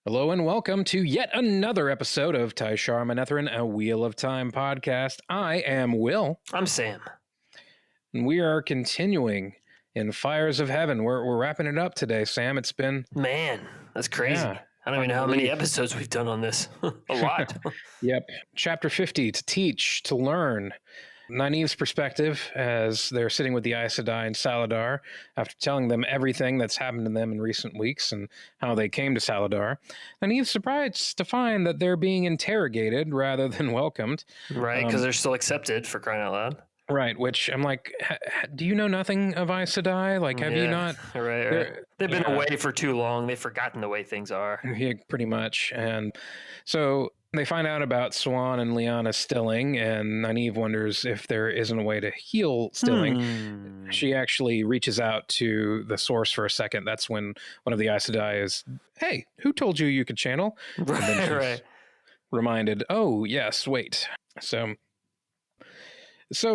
Hello and welcome to yet another episode of Tai'Shar Manethrin, a Wheel of Time podcast. I am Will. I'm Sam. And we are continuing in Fires of Heaven. We're wrapping it up today, Sam. It's been... Man, that's crazy. Yeah, I don't even know how many episodes we've done on this. A lot. Yep. Chapter 50, To Teach, To Learn. Nynaeve's perspective as they're sitting with the Aes Sedai and Saladar after telling them everything that's happened to them in recent weeks and how they came to Saladar. Nynaeve's surprised to find that they're being interrogated rather than welcomed. Right, because they're still accepted, for crying out loud. Right, which I'm like, do you know nothing of Aes Sedai? Like, have you not? Right. They've been away for too long. They've forgotten the way things are. Yeah, pretty much. And so they find out about Swan and Lyanna stilling, and Nynaeve wonders if there isn't a way to heal stilling. She actually reaches out to the source for a second. That's when one of the Aes Sedai is, hey, who told you could channel? Right. Reminded, oh, yes, wait. So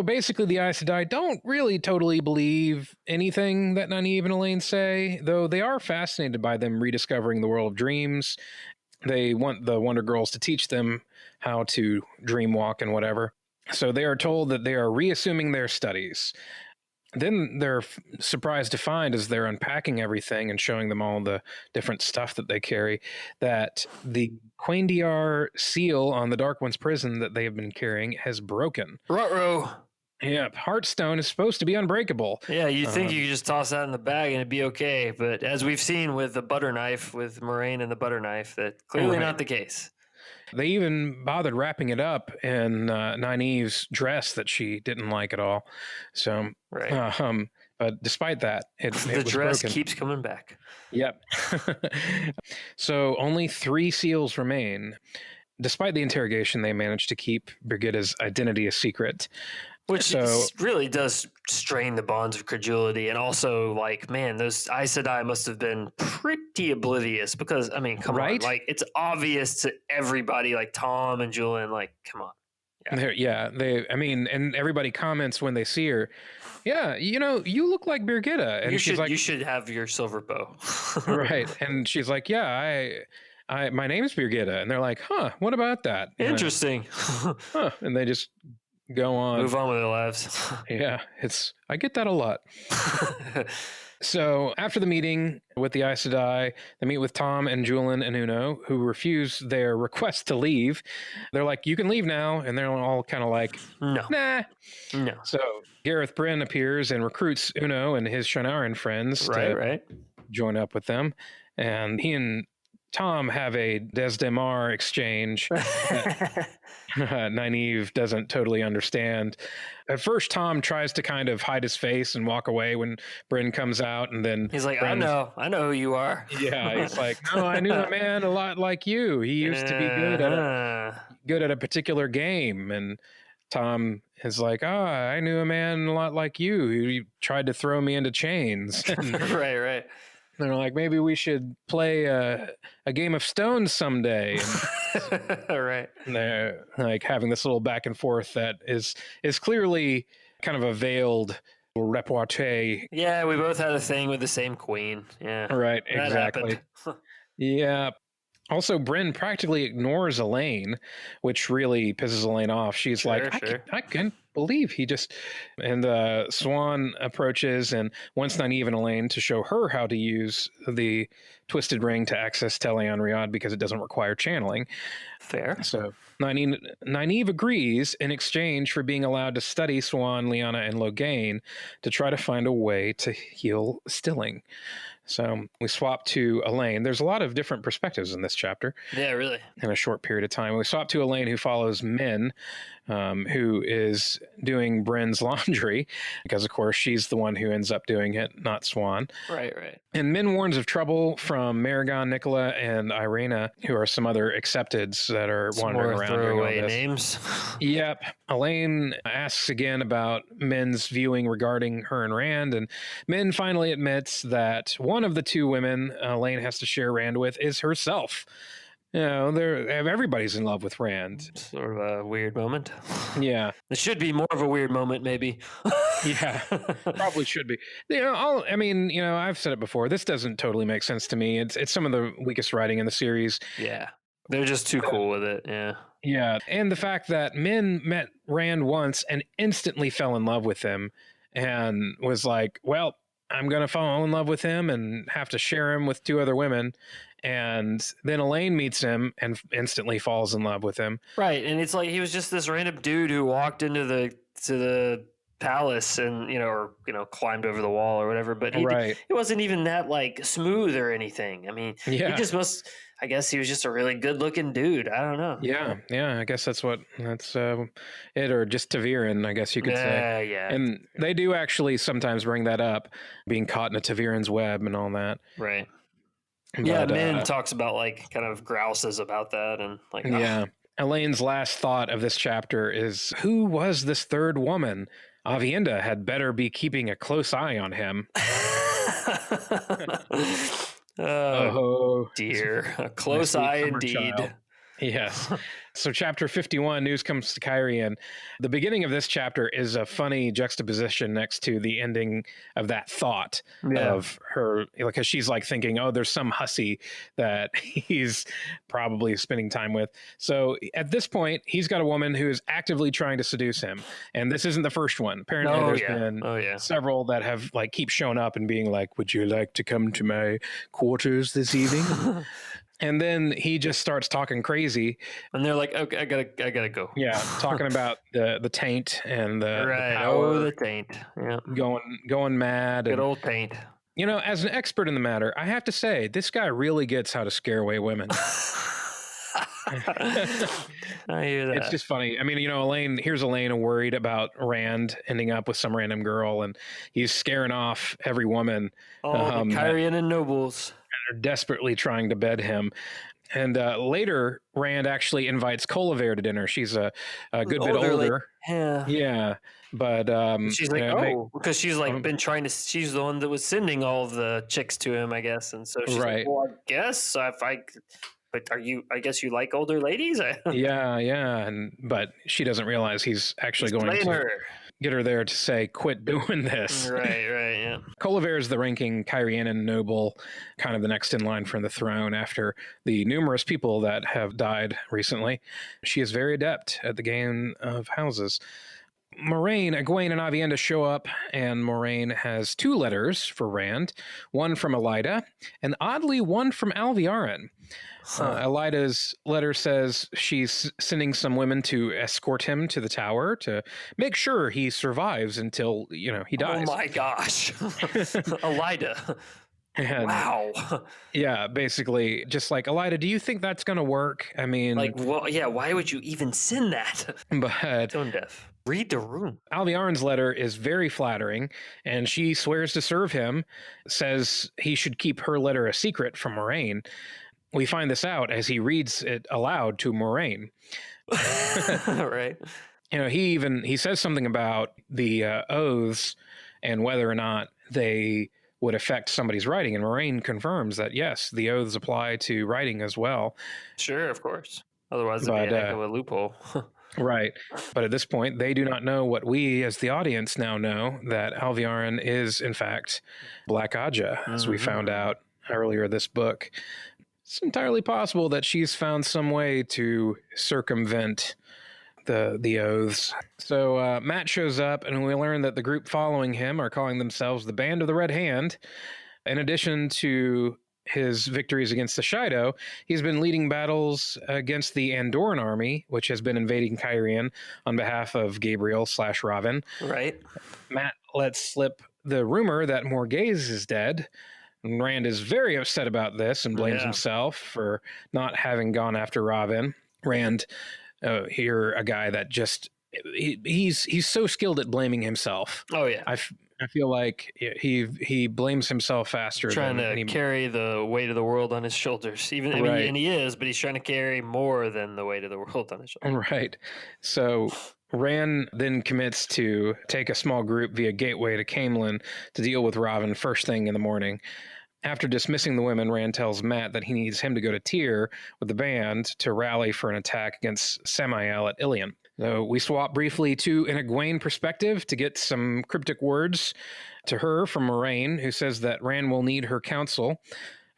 basically, the Aes Sedai don't really totally believe anything that Nynaeve and Elaine say, though they are fascinated by them rediscovering the world of dreams. They want the Wonder Girls to teach them how to dream walk and whatever. So they are told that they are reassuming their studies. Then they're surprised to find, as they're unpacking everything and showing them all the different stuff that they carry, that the Quaindiar seal on the Dark One's prison that they have been carrying has broken. Ruh-roh. Yeah, Heartstone is supposed to be unbreakable. Yeah, you'd think you could just toss that in the bag and it'd be okay. But as we've seen with the butter knife, with Moraine and the butter knife, that's clearly not the case. They even bothered wrapping it up in Nynaeve's dress that she didn't like at all. So, but despite that, it the was dress broken. keeps coming back. Yep. So only 3 seals remain. Despite the interrogation, they managed to keep Brigida's identity a secret. Which really does strain the bonds of credulity. And also, like, man, those Aes Sedai must have been pretty oblivious because, I mean, come on. Like, it's obvious to everybody, like Tom and Julian, like, come on. And everybody comments when they see her, yeah, you know, you look like Brigida. And you should have your silver bow. Right. And she's like, yeah, my name's Brigida. And they're like, huh, what about that? Interesting. And they just go on. Move on with their lives. Yeah, I get that a lot. So after the meeting with the Aes Sedai, they meet with Tom and Julian and Uno, who refuse their request to leave. They're like, you can leave now. And they're all kind of like, no. So Gareth Bryn appears and recruits Uno and his Shannara friends to join up with them. And he and Tom have a Desdemar exchange that Nynaeve doesn't totally understand. At first, Tom tries to kind of hide his face and walk away when Bryn comes out, and then he's like, I know who you are. Yeah, he's like, oh, I knew a man a lot like you. He used to be good at a particular game. And Tom is like, I knew a man a lot like you. He tried to throw me into chains. Right. They're like, maybe we should play a game of stones someday. Right. And they're like having this little back and forth that is clearly kind of a veiled repartee. Yeah, we both had a thing with the same queen. Yeah. Right, exactly. Yeah. Also, Bryn practically ignores Elaine, which really pisses Elaine off. She's I can't believe he just... And Swan approaches and wants Nynaeve and Elaine to show her how to use the Twisted Ring to access Teleon-Riad because it doesn't require channeling. Fair. So Nynaeve agrees in exchange for being allowed to study Swan, Lyanna, and Logain to try to find a way to heal Stilling. So we swap to Elaine. There's a lot of different perspectives in this chapter. Yeah, really. In a short period of time. We swap to Elaine, who follows Min, who is doing Bryn's laundry, because, of course, she's the one who ends up doing it, not Swan. Right. And Min warns of trouble from Maragon, Nicola, and Irena, who are some other accepteds that are wandering around doing all this. Names. Yep. Elaine asks again about Min's viewing regarding her and Rand, and Min finally admits that one of the 2 women Elaine has to share Rand with is herself. You know, everybody's in love with Rand. Sort of a weird moment. Yeah. It should be more of a weird moment, maybe. Yeah, probably should be. I mean, I've said it before. This doesn't totally make sense to me. It's some of the weakest writing in the series. Yeah, they're just too cool with it. Yeah. Yeah, and the fact that Min met Rand once and instantly fell in love with him and was like, well, I'm going to fall in love with him and have to share him with two other women. And then Elaine meets him and instantly falls in love with him. Right, and it's like he was just this random dude who walked into the palace and or climbed over the wall or whatever. But it wasn't even that like smooth or anything. I mean, he just must. I guess he was just a really good looking dude. I don't know. Yeah. I guess that's it, or just Taviran, I guess you could say. Yeah. And they do actually sometimes bring that up, being caught in a Taviran's web and all that. Right. But, Min talks about like kind of grouses about that and like. Yeah. Elaine's last thought of this chapter is, who was this third woman? Avienda had better be keeping a close eye on him. Oh dear. A close eye indeed. Child. Yes. So chapter 51, news comes to Kyrian. The beginning of this chapter is a funny juxtaposition next to the ending of that thought of her, because she's like thinking, oh, there's some hussy that he's probably spending time with. So at this point, he's got a woman who is actively trying to seduce him. And this isn't the first one. Apparently there's been several that have like keep showing up and being like, would you like to come to my quarters this evening? And then he just starts talking crazy, and they're like, "Okay, I gotta go." Yeah, talking about the taint and the power. Oh, the taint. Yeah, going mad. Good old taint. As an expert in the matter, I have to say this guy really gets how to scare away women. I hear that. It's just funny. I mean, here's Elaine worried about Rand ending up with some random girl, and he's scaring off every woman. The Kyrian and nobles. Are desperately trying to bed him. And later, Rand actually invites Colliver to dinner. She's a good bit older. Yeah. But she's like, because she's like been trying to, she's the one that was sending all of the chicks to him, I guess. And so she's like, well, I guess but I guess you like older ladies? Yeah. But she doesn't realize he's actually going to get her there to say, quit doing this. Right, yeah. Colliver is the ranking Kyrianan noble, kind of the next in line for the throne after the numerous people that have died recently. She is very adept at the game of houses. Moraine, Egwene, and Avienda show up, and Moraine has 2 letters for Rand, one from Elida, and oddly, one from Alviarin. Elida's letter says she's sending some women to escort him to the tower to make sure he survives until, he dies. Oh my gosh. Elida. And, wow. Yeah, basically, just like, Elida, do you think that's going to work? I mean... why would you even send that? But... Tone deaf. Read the room. Alviarin's letter is very flattering, and she swears to serve him, says he should keep her letter a secret from Moraine. We find this out as he reads it aloud to Moraine. Right. He says something about the oaths and whether or not they would affect somebody's writing, and Moraine confirms that, yes, the oaths apply to writing as well. Sure, of course. Otherwise, it'd be a heck of a loophole. Right. But at this point, they do not know what we as the audience now know, that Alviarin is, in fact, Black Aja, as we found out earlier this book. It's entirely possible that she's found some way to circumvent the oaths. So Matt shows up, and we learn that the group following him are calling themselves the Band of the Red Hand. In addition to his victories against the Shido, he's been leading battles against the Andoran army, which has been invading Kyrian on behalf of Gabriel/Ravin. Right. Matt lets slip the rumor that Morghese is dead. And Rand is very upset about this and blames himself for not having gone after Ravin. Rand, here, a guy that just he's so skilled at blaming himself. Oh yeah. I feel like he blames himself faster. Trying to carry the weight of the world on his shoulders. And he is, but he's trying to carry more than the weight of the world on his shoulders. Right. So Rand then commits to take a small group via Gateway to Camelin to deal with Ravin first thing in the morning. After dismissing the women, Rand tells Matt that he needs him to go to Tyr with the band to rally for an attack against Samael at Ilion. So we swap briefly to an Egwene perspective to get some cryptic words to her from Moraine, who says that Rand will need her counsel.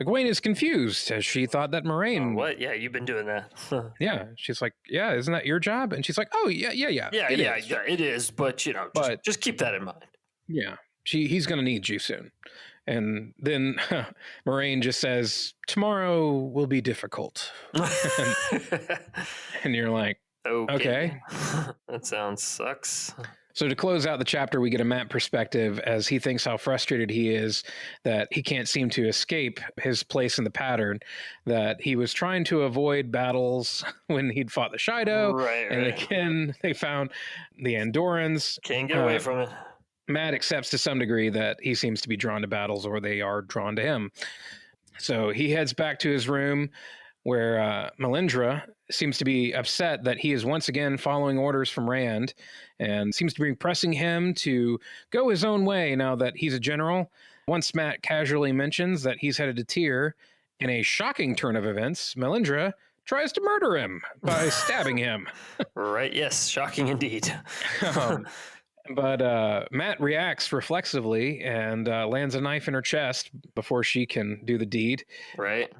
Egwene is confused, as she thought that Moraine... what? Yeah, you've been doing that. Yeah, she's like, yeah, isn't that your job? And she's like, oh, yeah, it is, but, just keep that in mind. Yeah, he's going to need you soon. And then Moraine just says, tomorrow will be difficult. And you're like, okay. That sounds sucks. So to close out the chapter, we get a Matt perspective as he thinks how frustrated he is that he can't seem to escape his place in the pattern, that he was trying to avoid battles when he'd fought the Shido. Right. And again, they found the Andorans. Can't get away from it. Matt accepts to some degree that he seems to be drawn to battles, or they are drawn to him. So he heads back to his room, where Melindra seems to be upset that he is once again following orders from Rand and seems to be pressing him to go his own way now that he's a general. Once Matt casually mentions that he's headed to Tyr, in a shocking turn of events, Melindra tries to murder him by stabbing him. Right, yes, shocking indeed. But Matt reacts reflexively and lands a knife in her chest before she can do the deed. Right.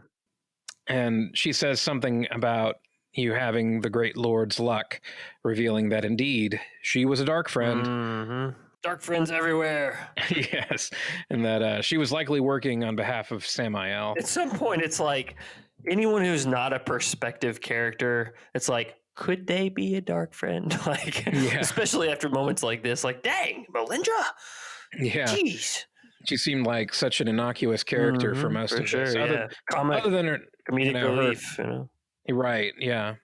And she says something about you having the great lord's luck, revealing that indeed she was a dark friend. Mm-hmm. Dark friends everywhere. Yes. And that she was likely working on behalf of Samael. At some point, it's like anyone who's not a perspective character, it's like, could they be a dark friend? Like, especially after moments like this, like, dang, Melindra. Yeah. Jeez. She seemed like such an innocuous character for most of this. Other than her comedic relief, Right, yeah.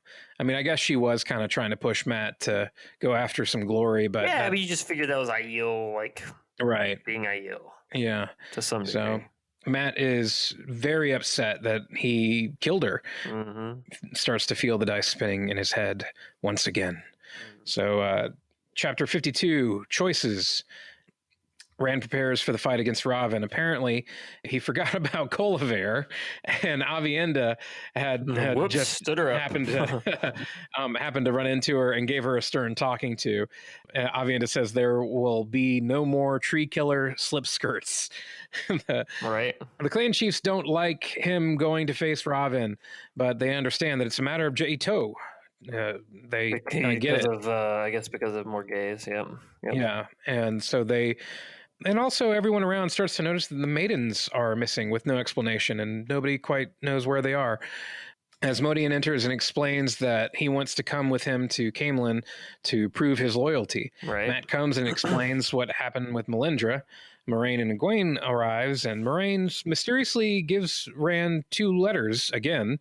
I mean, I guess she was kind of trying to push Matt to go after some glory, but... Yeah, but you just figured that was Aiel, like... Right. Being Aiel. Yeah. To some degree. So, Matt is very upset that he killed her. Mm-hmm. Starts to feel the dice spinning in his head once again. So, chapter 52, Choices. Rand prepares for the fight against Ravin. Apparently, he forgot about Colaver, and Avienda had just stood her up. happened to run into her and gave her a stern talking to. Avienda says there will be no more tree killer slip skirts. Right. The clan chiefs don't like him going to face Ravin, but they understand that it's a matter of Jaito. They get it. I guess because of more gays. Yep. Yeah, and so they. And also, everyone around starts to notice that the maidens are missing with no explanation, and nobody quite knows where they are. As Modian enters and explains that he wants to come with him to Camelin to prove his loyalty. Right. Matt comes and explains what happened with Melindra. Moraine and Egwene arrives, and Moraine mysteriously gives Rand 2 letters again.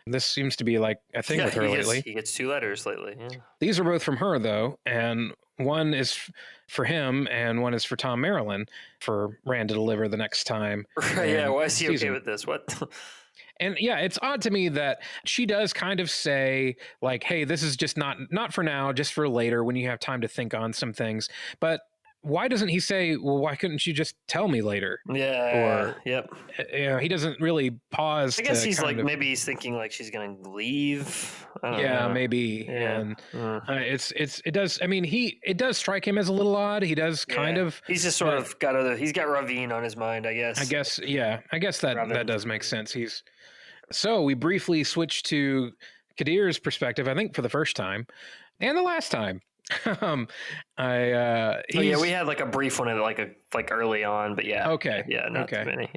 This seems to be like a thing with her lately. He gets 2 letters lately. Yeah. These are both from her, though, and one is for him and one is for Tom Marilyn for Rand to deliver the next time. Yeah, why is he okay with this? What? And yeah, it's odd to me that she does kind of say, like, hey, this is just not for now, just for later when you have time to think on some things. But why doesn't he say, well, why couldn't you just tell me later? Yeah. Or, yep. He doesn't really pause. I guess he's like, maybe he's thinking like she's going to leave. I don't know. Maybe. Yeah. And it does. I mean, it does strike him as a little odd. He does kind of. He's just sort of he's got Ravine on his mind, I guess. I guess that does make sense. So we briefly switch to Kadir's perspective, I think for the first time and the last time. We had like a brief one like early on, but not too many.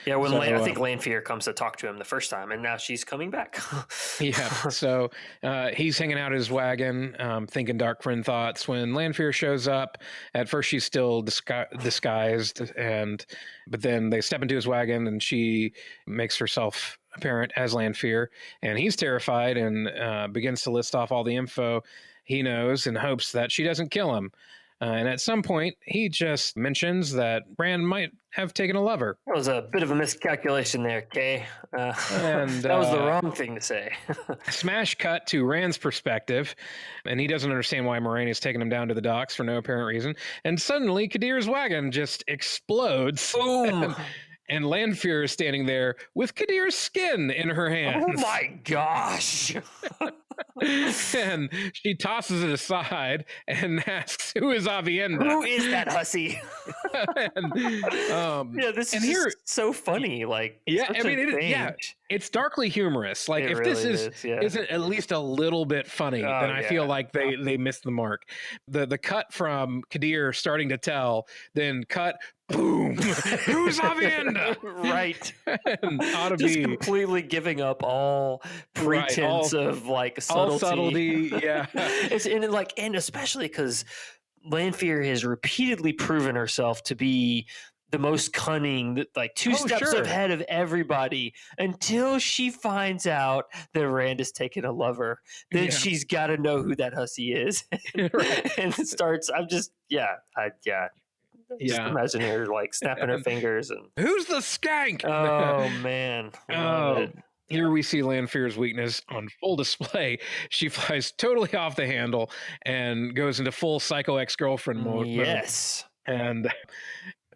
When I think Lanfear comes to talk to him the first time, and now she's coming back. So he's hanging out his wagon, thinking dark friend thoughts. When Lanfear shows up, at first she's still disguised, but then they step into his wagon, and she makes herself apparent as Lanfear, and he's terrified and begins to list off all the info he knows in hopes that she doesn't kill him. And at some point, he just mentions that Rand might have taken a lover. That was a bit of a miscalculation there, Kay. And that was the wrong thing to say. Smash cut to Rand's perspective, and he doesn't understand why Moraine is taking him down to the docks for no apparent reason. And suddenly, Kadir's wagon just explodes. Boom! And Lanfear is standing there with Kadir's skin in her hands. Oh my gosh! And she tosses it aside and asks, "Who is Avienda? Who is that hussy?" Yeah, this is here, just so funny. Like, yeah, such I mean, a yeah, it's darkly humorous. Like, It if this really is. Yeah. isn't at least a little bit funny, Oh then I feel yeah. like they missed the mark. The cut from Kadir starting to tell, then cut, boom, who's Avienda? Right. And ought to Just be completely giving up all right, pretense of like all subtlety. subtlety, yeah. And especially because Lanfear has repeatedly proven herself to be the most cunning, like two Oh, steps sure. ahead of everybody until she finds out that Rand is taking a lover. Then Yeah. she's got to know who that hussy is. Right. And it starts, I'm just, just imagine her like snapping her fingers and Who's the skank? oh man. Love it. Here we see Lanfear's weakness on full display. She flies totally off the handle and goes into full psycho ex-girlfriend mode. Yes. And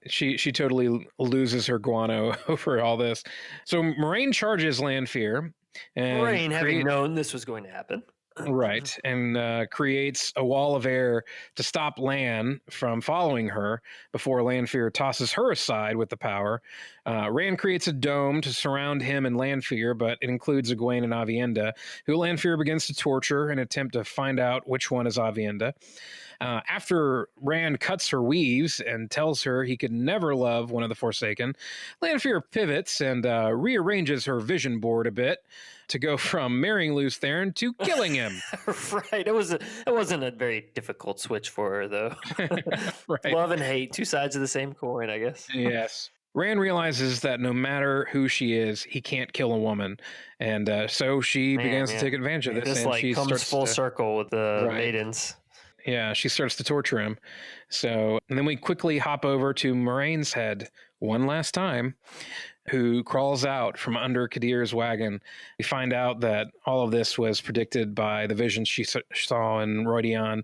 she totally loses her guano over all this. So Moraine charges Lanfear. And Moraine, having known this was going to happen. Right, and creates a wall of air to stop Lan from following her before Lanfear tosses her aside with the power. Rand creates a dome to surround him and Lanfear, but it includes Egwene and Avienda, who Lanfear begins to torture in an attempt to find out which one is Avienda. After Rand cuts her weaves and tells her he could never love one of the Forsaken, Lanfear pivots and rearranges her vision board a bit to go from marrying Lews Therin to killing him. Right. It wasn't a very difficult switch for her, though. Right. Love and hate, two sides of the same coin, I guess. Yes. Rand realizes that no matter who she is, he can't kill a woman, and so she begins to take advantage of this. This and like she comes starts full to, circle with the maidens. Yeah, she starts to torture him. So, and then we quickly hop over to Moraine's head one last time, who crawls out from under Kadir's wagon. We find out that all of this was predicted by the visions she saw in Rodion.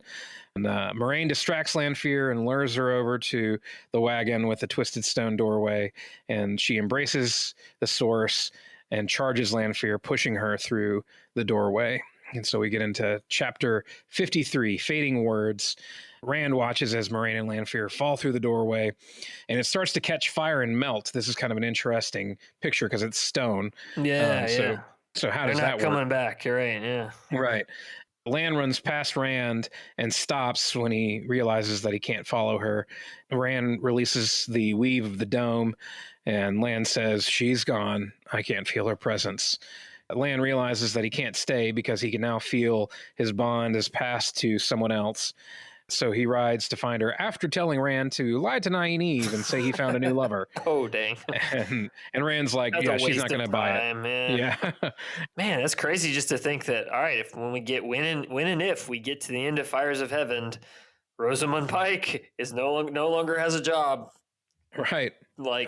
And Moraine distracts Lanfear and lures her over to the wagon with a twisted stone doorway, and she embraces the source and charges Lanfear, pushing her through the doorway. And so we get into chapter 53, Fading Words. Rand watches as Moraine and Lanfear fall through the doorway, and it starts to catch fire and melt. This is kind of an interesting picture because it's stone. Yeah, So how They're does not that coming work? back. You're right. Yeah. Right. Lan runs past Rand and stops when he realizes that he can't follow her. Rand releases the weave of the dome, and Lan says, "She's gone. I can't feel her presence." Lan realizes that he can't stay because he can now feel his bond is passed to someone else. So he rides to find her after telling Rand to lie to Nynaeve and say he found a new lover. Oh, dang. And Rand's like, That's yeah, a she's not waste going to of buy it. time, man. Yeah. Man, that's crazy just to think that, all right, if when we get to the end of Fires of Heaven, Rosamund Pike is no longer has a job. Right. Like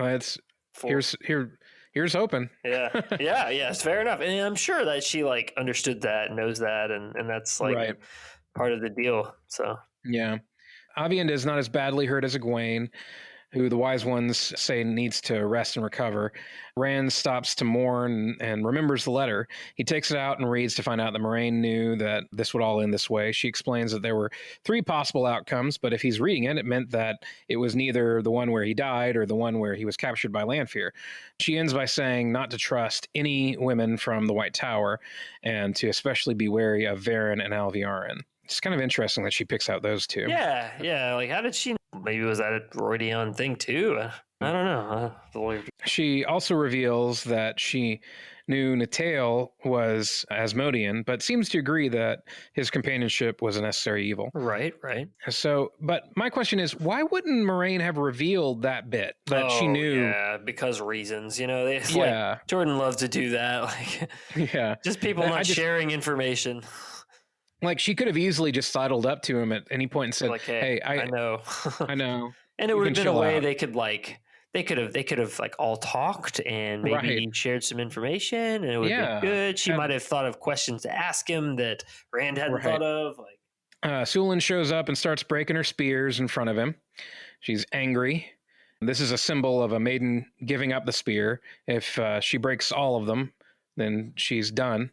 here's hoping. Yeah. It's fair enough. And I'm sure that she like understood that, knows that, and that's like part of the deal. So yeah. Avienda is not as badly hurt as Egwene, who the wise ones say needs to rest and recover. Rand stops to mourn and remembers the letter. He takes it out and reads to find out that Moraine knew that this would all end this way. She explains that there were 3 possible outcomes, but if he's reading it, it meant that it was neither the one where he died or the one where he was captured by Lanfear. She ends by saying not to trust any women from the White Tower and to especially be wary of Varen and Alviarin. It's kind of interesting that she picks out those 2. Yeah. Like, how did she? Maybe was that a Rodion thing too? I don't know. She also reveals that she knew Natael was Asmodean, but seems to agree that his companionship was a necessary evil. Right. So, but my question is, why wouldn't Moraine have revealed that bit that she knew? Yeah, because reasons. Like, Jordan loves to do that. Like, just people not sharing information. Like, she could have easily just sidled up to him at any point and said, like, hey, I know. I know. And it would have been a way they could have like all talked and maybe shared some information, and it would be good. She might have thought of questions to ask him that Rand hadn't thought of. Like, Sulin shows up and starts breaking her spears in front of him. She's angry. This is a symbol of a maiden giving up the spear. If she breaks all of them, then she's done.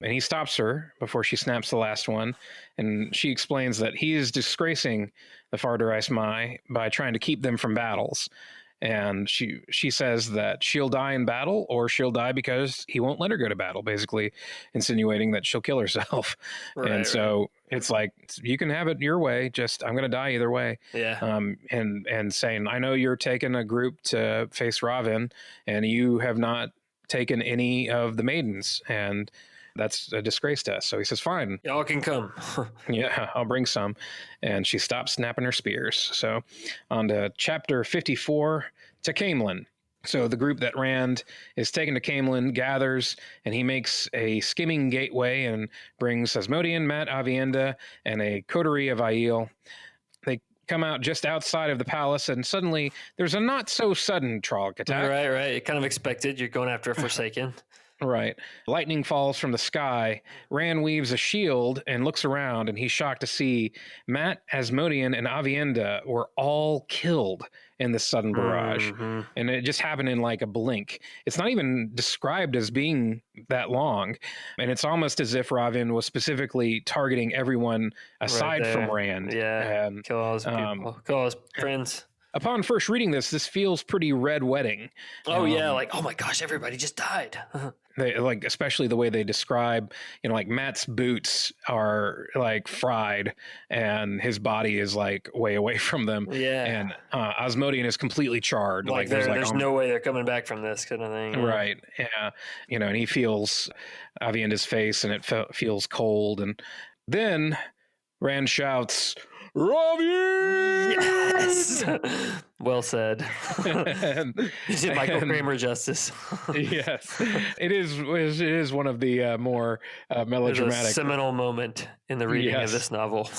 And he stops her before she snaps the last one. And she explains that he is disgracing the Farder Ice Mai by trying to keep them from battles. And she says that she'll die in battle or she'll die because he won't let her go to battle, basically insinuating that she'll kill herself. And so it's like, you can have it your way, just I'm going to die either way. Yeah. And saying, I know you're taking a group to face Ravin and you have not taken any of the maidens, and that's a disgrace to us. So he says, fine. Y'all can come. Yeah, I'll bring some. And she stops snapping her spears. So on to chapter 54, to Camelin. So the group that Rand is taken to Camelin gathers, and he makes a skimming gateway and brings Asmodean, Mat, Avienda, and a coterie of Aiel. They come out just outside of the palace, and suddenly there's a not so sudden Trolloc attack. Right. Kind of expected. You're going after a Forsaken. Right. Lightning falls from the sky. Rand weaves a shield and looks around, and he's shocked to see Mat, Asmodean, and Avienda were all killed in this sudden barrage. Mm-hmm. And it just happened in like a blink. It's not even described as being that long. And it's almost as if Ravin was specifically targeting everyone aside from Rand. Yeah. And, kill all his people. Kill all his friends. Upon first reading this feels pretty Red Wedding. Oh, yeah. Like, oh my gosh, everybody just died. They, like, especially the way they describe, like Matt's boots are like fried and his body is like way away from them. Yeah. And Asmodean is completely charred. Like there's no way they're coming back from this kind of thing. Right. Yeah. And he feels Avienda's face and it feels cold. And then Rand shouts, Ravin! Yes! Well said. You did Michael Kramer justice. Yes. It is one of the more melodramatic. A seminal moment in the reading of this novel.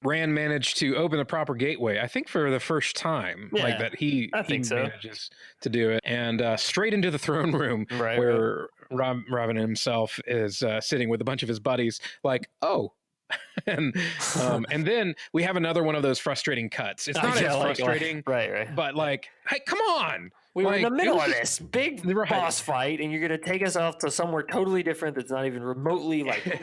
Rand managed to open the proper gateway, I think for the first time, like that he manages to do it, and straight into the throne room where Ravin himself is sitting with a bunch of his buddies, like, oh, and then we have another one of those frustrating cuts. It's not as frustrating, right? But like, hey, come on! We were in the middle of this big boss fight, and you're gonna take us off to somewhere totally different that's not even remotely like.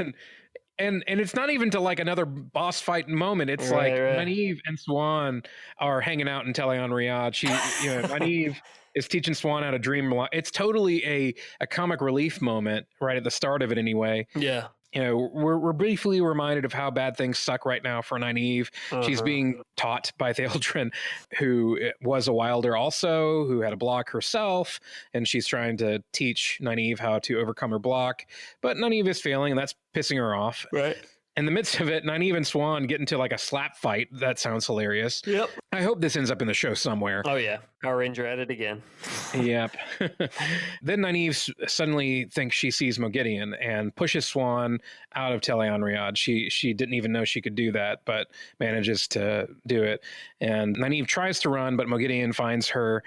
And it's not even to like another boss fight moment. It's like Nynaeve and Swan are hanging out in Talion Riyadh. Nynaeve is teaching Swan how to dream. It's totally a comic relief moment right at the start of it anyway. Yeah. We're briefly reminded of how bad things suck right now for Nynaeve. She's being taught by Theoldrin, who was a Wilder also, who had a block herself, and she's trying to teach Nynaeve how to overcome her block. But Nynaeve is failing, and that's pissing her off. Right. In the midst of it, Nynaeve and Swan get into like a slap fight. That sounds hilarious. Yep. I hope this ends up in the show somewhere. Oh, yeah. Power Ranger at it again. Yep. Then Nynaeve suddenly thinks she sees Moghedien and pushes Swan out of Talion Riyadh. She didn't even know she could do that, but manages to do it. And Nynaeve tries to run, but Moghedien finds her.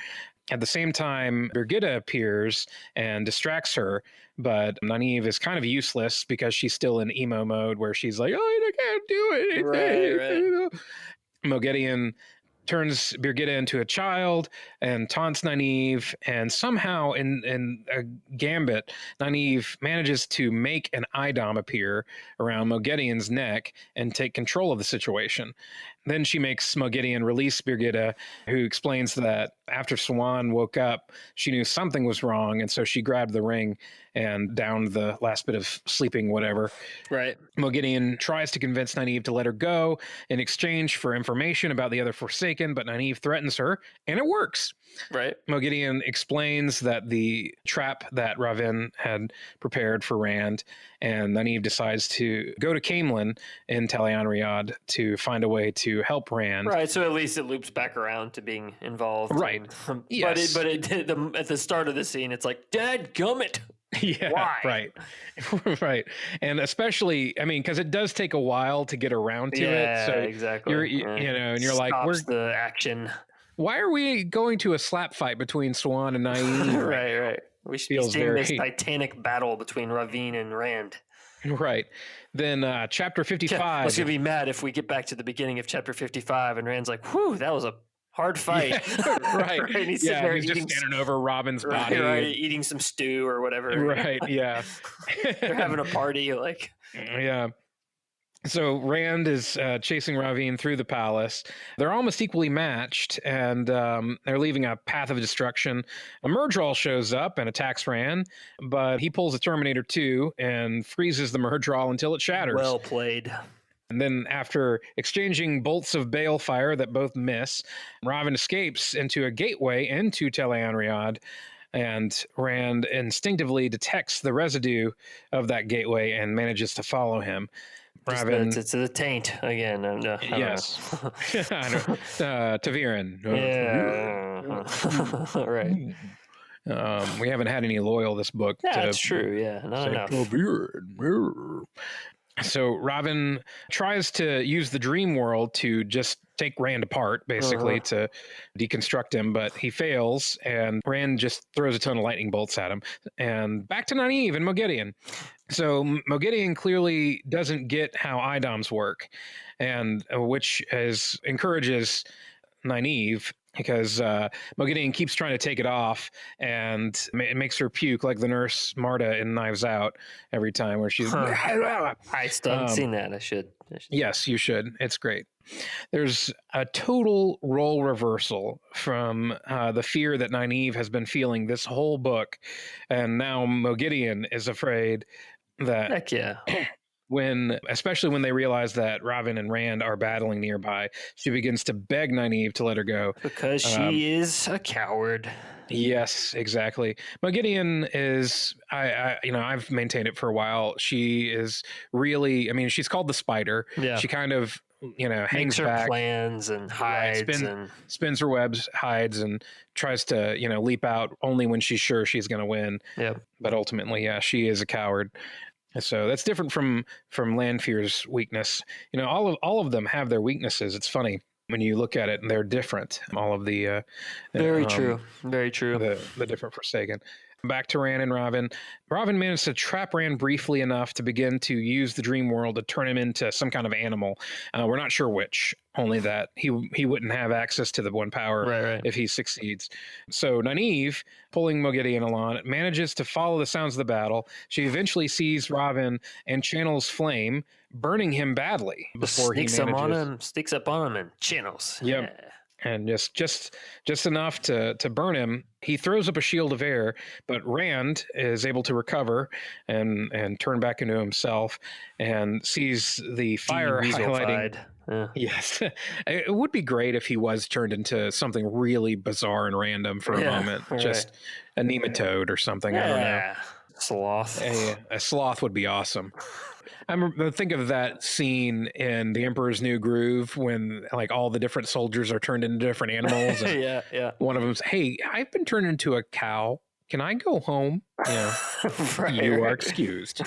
At the same time, Birgitta appears and distracts her, but Nynaeve is kind of useless because she's still in emo mode where she's like, oh, I can't do anything. Right. Moghedien turns Birgitta into a child and taunts Nynaeve, and somehow in a gambit, Nynaeve manages to make an Idom appear around Moghedien's neck and take control of the situation. Then she makes Moghedien release Birgitta, who explains that after Swan woke up, she knew something was wrong, and so she grabbed the ring and downed the last bit of sleeping whatever. Right. Moghedien tries to convince Nynaeve to let her go in exchange for information about the other Forsaken, but Nynaeve threatens her, and it works. Right. Moghedien explains that the trap that Ravin had prepared for Rand, and Nynaeve decides to go to Camelin in Talion Riyadh to find a way to help Rand. Right, so at least it loops back around to being involved. Right. Yes. But at the start of the scene, it's like, dadgummit. Yeah, why? Right. Right. And especially, I mean, because it does take a while to get around to it. So exactly. And you're like, where's the action? Why are we going to a slap fight between Swan and Nynaeve? Right. We should be seeing this titanic battle between Ravin and Rand. Right. Then chapter 55. I was going to be mad if we get back to the beginning of chapter 55 and Rand's like, whew, that was a hard fight. Yeah, right. Right? He's Yeah, sitting there he's eating, just standing over Robin's right, body. right, And, eating some stew or whatever. right, yeah. They're having a party, like. Yeah. So Rand is chasing Ravine through the palace. They're almost equally matched, and they're leaving a path of destruction. A Murdral shows up and attacks Rand, but he pulls a Terminator 2 and freezes the Murdral until it shatters. Well played. And then, after exchanging bolts of balefire that both miss, Ravin escapes into a gateway into Tai'Shar, and Rand instinctively detects the residue of that gateway and manages to follow him. Ravin, it's the taint again. Yes. Taviran. Yeah. Right. We haven't had any loyal this book. Yeah, that's true. Yeah, not enough. Taviran. So Ravin tries to use the dream world to just take Rand apart, basically, to deconstruct him, but he fails, and Rand just throws a ton of lightning bolts at him. And back to Nynaeve and Moghedien. So Moghedien clearly doesn't get how IDOMs work, and which encourages Nynaeve, because Moghedien keeps trying to take it off, and it makes her puke like the nurse Marta in Knives Out every time, where she's... I still haven't seen that. I should. Yes, you should. It's great. There's a total role reversal from the fear that Nynaeve has been feeling this whole book, and now Moghedien is afraid that... Heck yeah. Especially when they realize that Ravin and Rand are battling nearby, she begins to beg Nynaeve to let her go. Because she is a coward. Yes, exactly. Moghedien is, I've maintained it for a while. She is really, she's called the Spider. Yeah. She kind of, hangs makes her back, plans and hides, spins her webs, hides, and tries to, leap out only when she's sure she's going to win. Yeah. But ultimately, she is a coward. So that's different from Lanfear's weakness. All of them have their weaknesses. It's funny when you look at it, and they're different. All of the very true. The different Forsaken. Back to Rand and Ravin. Ravin managed to trap Rand briefly enough to begin to use the dream world to turn him into some kind of animal. We're not sure which, only that he wouldn't have access to the one power if he succeeds. So Nynaeve, pulling Moghedien along, manages to follow the sounds of the battle. She eventually sees Ravin and channels flame, burning him badly before he manages... Sneaks up on him and channels. Yep. Yeah. And just enough to burn him. He throws up a shield of air, but Rand is able to recover and turn back into himself, and sees the fire highlighting. Yeah. Yes, it would be great if he was turned into something really bizarre and random for a moment, just a nematode or something. I don't know. Sloth. A sloth would be awesome. I think of that scene in The Emperor's New Groove when all the different soldiers are turned into different animals. And yeah. One of them's, "Hey, I've been turned into a cow. Can I go home?" Yeah. You are excused.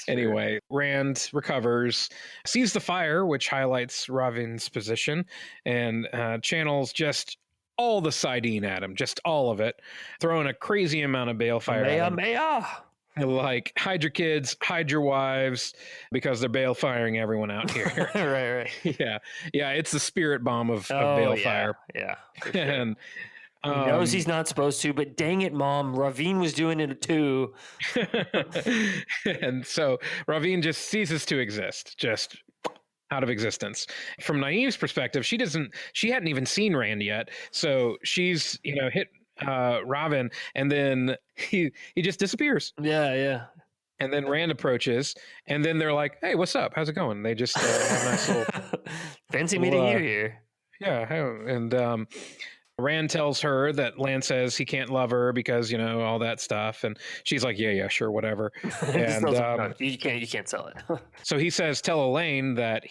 Anyway, Rand recovers, sees the fire, which highlights Ravin's position, and channels just all the Sidene at him, just all of it, throwing a crazy amount of balefire at him. Like, hide your kids, hide your wives, because they're balefiring everyone out here. right. Yeah. It's the spirit bomb of balefire. Yeah. Sure. And he knows he's not supposed to, but dang it, Mom, Ravin was doing it too. And so Ravin just ceases to exist, just out of existence. From Nynaeve's perspective, she hadn't even seen Rand yet, so she's hit Ravin, and then he just disappears. Yeah. And then Rand approaches, and then they're like, "Hey, what's up? How's it going?" They just have a nice little fancy meeting you here. Yeah, and Rand tells her that Lan says he can't love her because all that stuff, and she's like, "Yeah, sure, whatever." And no, you can't sell it. So he says, "Tell Elaine that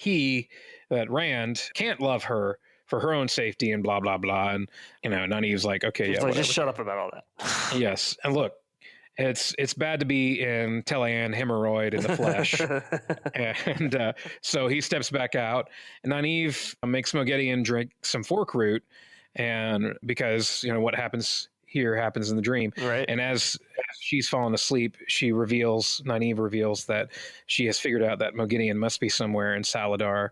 Rand can't love her for her own safety," and blah blah blah. And Nynaeve's like, "Okay, she's like, just shut up about all that." Yes, and look, it's bad to be in Teleann hemorrhoid in the flesh. And so he steps back out, and Nynaeve makes Moghedien drink some fork root, and because what happens here happens in the dream. Right. And as she's fallen asleep, Nynaeve reveals that she has figured out that Moghedien must be somewhere in Saladar.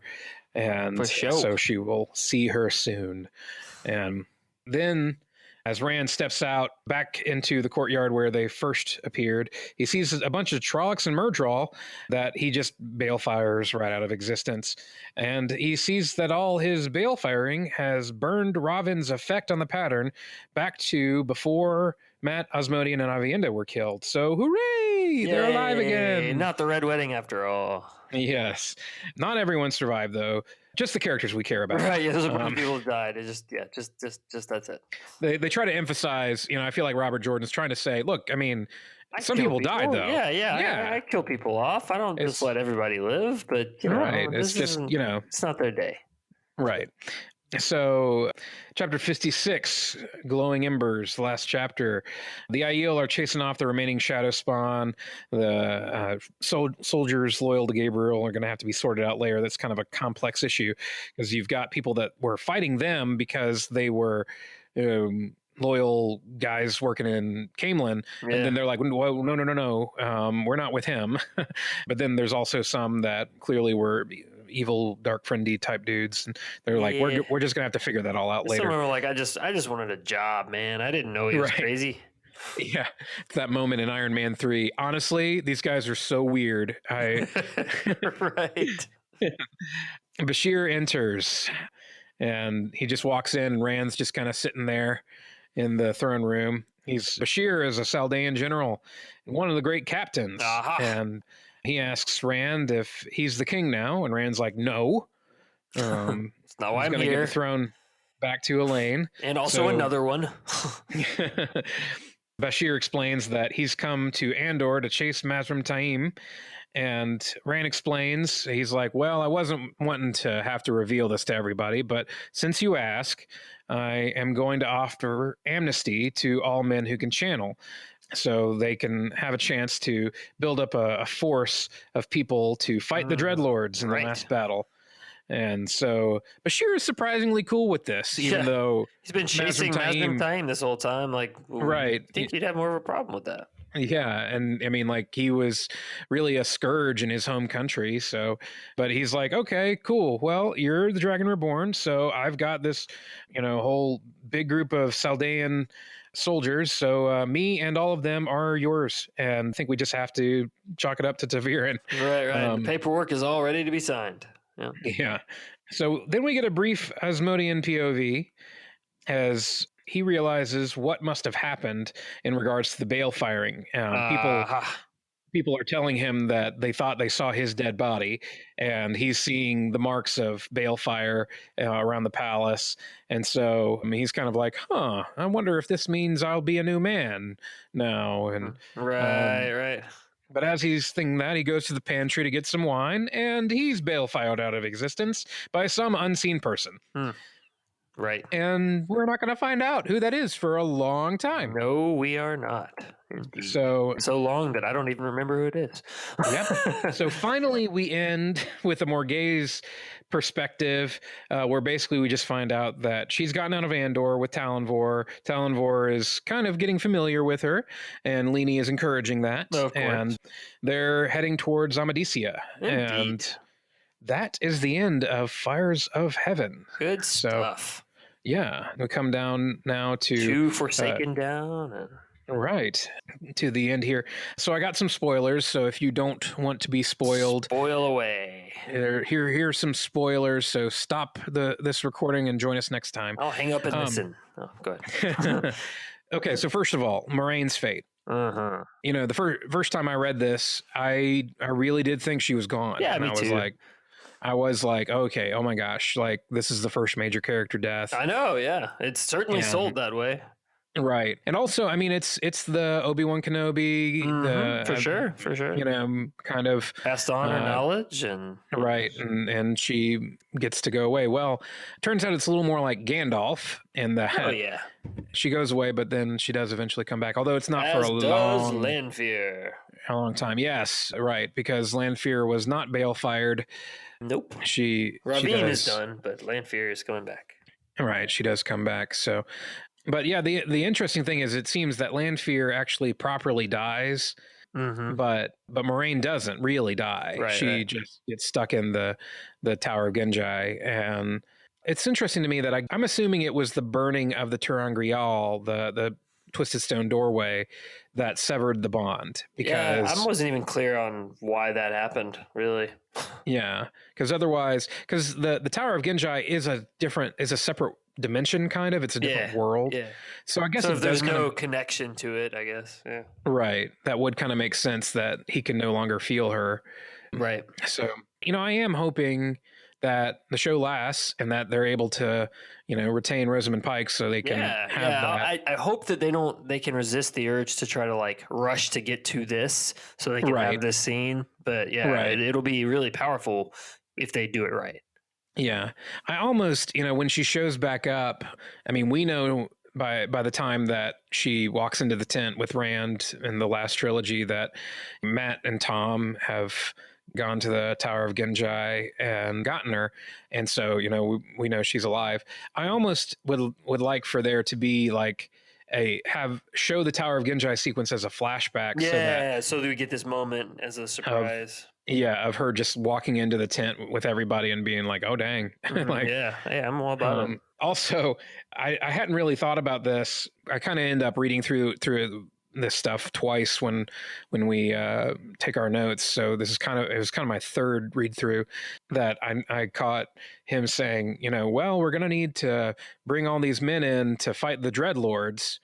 and For sure. so she will see her soon. And then, as Rand steps out back into the courtyard where they first appeared, he sees a bunch of Trollocs and Murdral that he just balefires right out of existence. And he sees that all his balefiring has burned Robin's effect on the pattern back to before Mat, Asmodean, and Aviendha were killed. So hooray! Yay! They're alive again! Not the Red Wedding after all. Yes. Not everyone survived, though. Just the characters we care about. Right, yeah, there's a bunch of people who died. It just that's it. They try to emphasize, I feel like Robert Jordan's trying to say, look, I mean, some people died, though. Yeah. I kill people off. I don't just let everybody live, but, right. It's just, it's not their day. Right. So, chapter 56, Glowing Embers, the last chapter. The Aiel are chasing off the remaining Shadow Spawn. The soldiers loyal to Gabriel are going to have to be sorted out later. That's kind of a complex issue because you've got people that were fighting them because they were loyal guys working in Camelin, and then they're like, well, no, we're not with him. But then there's also some that clearly were evil, dark friendy type dudes, and they're like, we're just gonna have to figure that all out later. Some were like, I just wanted a job, man. I didn't know he was crazy. Yeah, that moment in Iron Man 3. Honestly, these guys are so weird. Right. Bashir enters, and he just walks in, and Rand's just kind of sitting there in the throne room. Bashir is a Saldaean general, one of the great captains, and he asks Rand if he's the king now, and Rand's like, no. It's not why I'm going to here. get the throne back to Elaine. And also another one. Bashir explains that he's come to Andor to chase Mazrim Taim, and Rand explains, he's like, well, I wasn't wanting to have to reveal this to everybody, but since you ask, I am going to offer amnesty to all men who can channel, so they can have a chance to build up a force of people to fight the Dreadlords in the last battle. And so Bashir is surprisingly cool with this, even though he's been chasing Mazrim Taim this whole time. Like, I think you'd have more of a problem with that. Yeah, and I mean, like, he was really a scourge in his home country. So, but he's like, okay, cool. Well, you're the Dragon Reborn, so I've got this, whole big group of Saldaean soldiers. So me and all of them are yours, and I think we just have to chalk it up to Taviran. Right. The paperwork is all ready to be signed. Yeah. So then we get a brief Asmodean POV as he realizes what must have happened in regards to the bale firing. People are telling him that they thought they saw his dead body, and he's seeing the marks of balefire around the palace. And so he's kind of like, I wonder if this means I'll be a new man now. And right. But as he's thinking that, he goes to the pantry to get some wine, and he's balefired out of existence by some unseen person. Right. And we're not going to find out who that is for a long time. No, we are not. Indeed. So long that I don't even remember who it is. Yep. So finally we end with a Morghese perspective, where basically we just find out that she's gotten out of Andor with Talonvor. Talonvor is kind of getting familiar with her, and Leni is encouraging that. Of course. And they're heading towards Amadicia. Indeed. And that is the end of Fires of Heaven. Good stuff. Yeah, we come down now to Forsaken down. Right, to the end here. So I got some spoilers, so if you don't want to be spoiled, spoil away. Here's some spoilers, so stop this recording and join us next time. I'll hang up and listen. Oh, go ahead. Okay, so first of all, Moraine's fate. The first time I read this, I really did think she was gone. Yeah, me too. I was like, okay, oh my gosh, like this is the first major character death. I know, yeah. It's certainly sold that way. Right. And also, I mean, it's the Obi-Wan Kenobi. For sure. Kind of passed on her knowledge. Right. And she gets to go away. Well, turns out it's a little more like Gandalf in that. Oh, yeah. She goes away, but then she does eventually come back. Although it's not for a Lanfear. A long time. Yes, right. Because Lanfear was not bale-fired. Nope. Ravine is done, but Lanfear is coming back. Right. She does come back. So, but yeah, the interesting thing is it seems that Lanfear actually properly dies but Moraine doesn't really die. She just gets stuck in the Tower of Genji. And it's interesting to me that I'm assuming it was the burning of the Terangrial, the Twisted Stone doorway, that severed the bond. Because I wasn't even clear on why that happened, really. Yeah, because otherwise, because the Tower of Genji is a separate dimension, kind of. It's a different world. Yeah. So I guess if there's no connection to it, I guess. Yeah. Right. That would kind of make sense that he can no longer feel her. Right. So, I am hoping that the show lasts and that they're able to, retain Rosamund Pike so they can have that. I hope that they can resist the urge to try to like rush to get to this so they can have this scene. But it'll be really powerful if they do it right. Yeah. I almost, when she shows back up, I mean, we know by the time that she walks into the tent with Rand in the last trilogy that Matt and Tom have gone to the Tower of Genji and gotten her, and so we know she's alive. I almost would like for there to be like show the Tower of Genji sequence as a flashback, so that we get this moment as a surprise. Of her just walking into the tent with everybody and being like, "Oh dang!" Like, I'm all about it. Also, I hadn't really thought about this. I kind of end up reading through this stuff twice when we take our notes. So it was kind of my third read through that I caught him saying, well, we're gonna need to bring all these men in to fight the Dreadlords,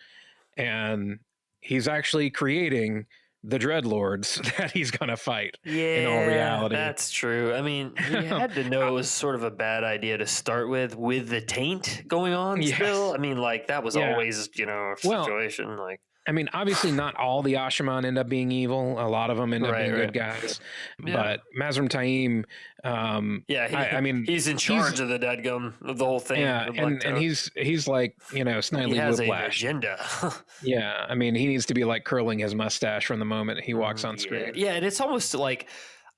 and he's actually creating the Dreadlords that he's gonna fight. In all reality, that's true. I mean, he had to know it was sort of a bad idea to start with the taint going on. Still, I mean, like that was always a situation. Like, I mean, obviously not all the Ashaman end up being evil. A lot of them end up being good guys. But Mazrim Taim, I mean, he's in charge of the dadgum of the whole thing. Yeah, and he's like, Snidely he has Whiplash. an agenda. Yeah, I mean, he needs to be like curling his mustache from the moment he walks on screen. Yeah, and it's almost like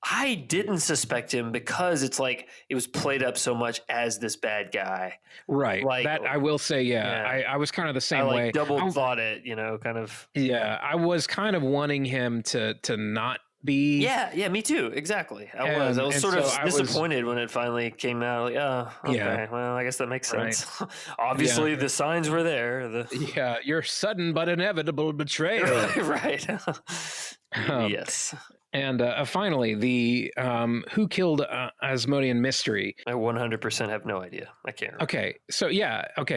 I didn't suspect him because it's like it was played up so much as this bad guy. Right. Like, that I will say, I was kind of the same way. Double thought it, kind of. Yeah, I was kind of wanting him to not be. Yeah, me too. Exactly. I was sort of disappointed when it finally came out. Like, oh, okay. Well, I guess that makes sense. Obviously, the signs were there. Your sudden but inevitable betrayal. Right. Yes. And finally, the who killed Asmodean mystery. I 100% have no idea. I can't remember. Okay, so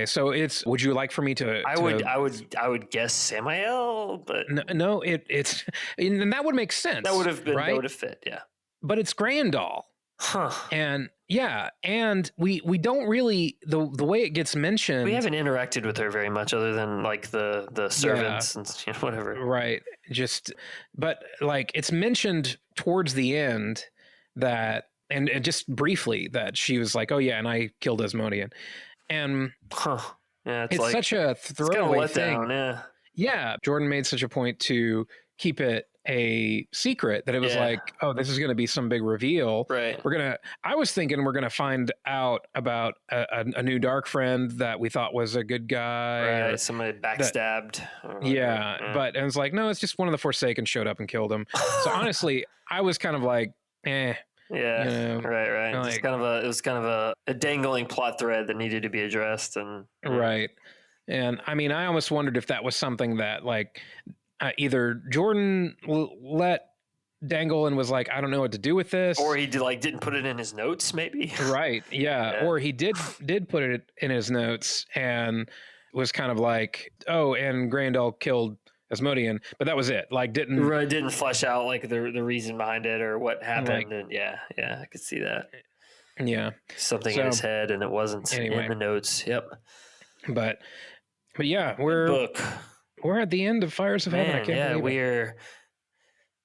so it's. Would you like for me to? I would guess Samael, but no, it's and that would make sense. That would have been. Right? That would have fit. Yeah. But it's Grandal. Huh. And and we don't really the way it gets mentioned. We haven't interacted with her very much, other than like the servants and whatever. Right. But like it's mentioned towards the end that, and just briefly that she was like, oh yeah, and I killed Asmodean, and it's like, such a throwaway thing. Yeah. Jordan made such a point to keep it a secret that it was like, oh, this is going to be some big reveal. Right. I was thinking we're going to find out about a new dark friend that we thought was a good guy. Right. Somebody backstabbed. But it was like, no, it's just one of the Forsaken showed up and killed him. So honestly, I was kind of like, eh. Yeah. Right. Like, it was kind of a dangling plot thread that needed to be addressed. And right. And I mean, I almost wondered if that was something that like, either Jordan let dangle and was like, I don't know what to do with this, or he didn't put it in his notes, maybe. Right? Yeah. Or he did put it in his notes and was kind of like, oh, and Grandal killed Asmodean, but that was it. Like didn't flesh out like the reason behind it or what happened. And I could see that. Yeah, something in his head, and it wasn't in the notes. Yep. But yeah, we're at the end of Fires of Heaven. I can't believe it.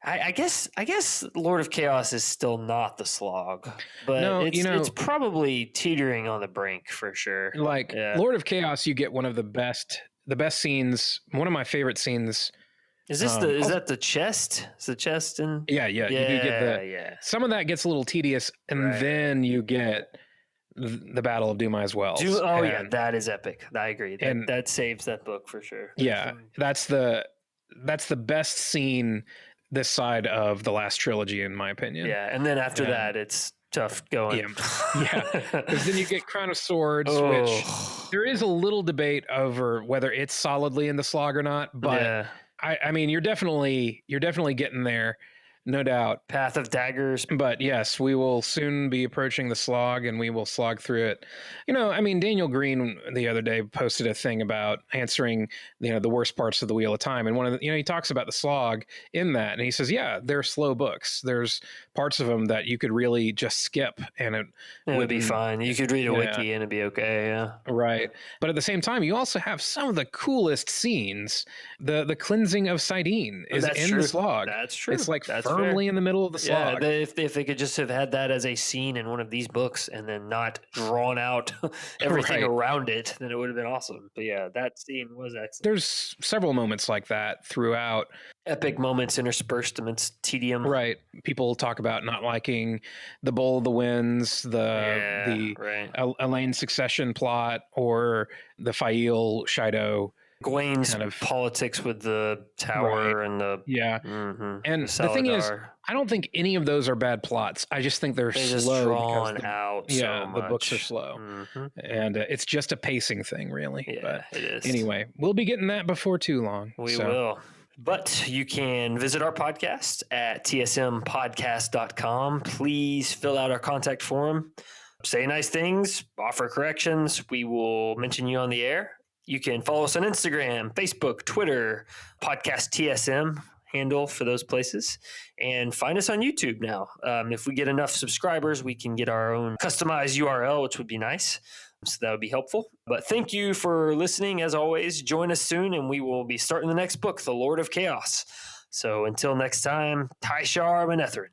I guess Lord of Chaos is still not the slog, but it's probably teetering on the brink for sure. Like Lord of Chaos, you get one of the best scenes. One of my favorite scenes. Is that the chest? Is the chest in? Yeah. You do get some of that gets a little tedious, and then you get the Battle of Dumai's Wells. That is epic. I agree. That saves that book for sure. Yeah, that's the best scene this side of the last trilogy, in my opinion. Yeah, and then after that, it's tough going. Yeah, because then you get Crown of Swords, which there is a little debate over whether it's solidly in the slog or not. But I mean, you're definitely getting there. No doubt. Path of Daggers. But yes, we will soon be approaching the slog, and we will slog through it. I mean, Daniel Green the other day posted a thing about answering, the worst parts of the Wheel of Time. And one of the, he talks about the slog in that. And he says, yeah, they're slow books. There's parts of them that you could really just skip and it would be fine. You could read a wiki and it'd be okay. Yeah. Right. But at the same time, you also have some of the coolest scenes. The cleansing of Sidene is in the slog. That's true. It's like firmly in the middle of the slog. Yeah, if they could just have had that as a scene in one of these books and then not drawn out everything around it, then it would have been awesome. But yeah, that scene was excellent. There's several moments like that throughout. Epic moments interspersed amidst tedium. Right. People talk about not liking the Bowl of the Winds, the Elaine succession plot, or the Fail Shido. Gwen's kind of politics with the tower and the and the thing is, I don't think any of those are bad plots. I just think they're slow, drawn out. The books are slow, and it's just a pacing thing, really. Yeah, but it is. Anyway, we'll be getting that before too long. We will. But you can visit our podcast at tsmpodcast.com. Please fill out our contact form. Say nice things, offer corrections. We will mention you on the air. You can follow us on Instagram, Facebook, Twitter, Podcast TSM handle for those places, and find us on YouTube now. If we get enough subscribers, we can get our own customized URL, which would be nice. So that would be helpful. But thank you for listening. As always, join us soon, and we will be starting the next book, The Lord of Chaos. So until next time, Tai'Shar Manethrin.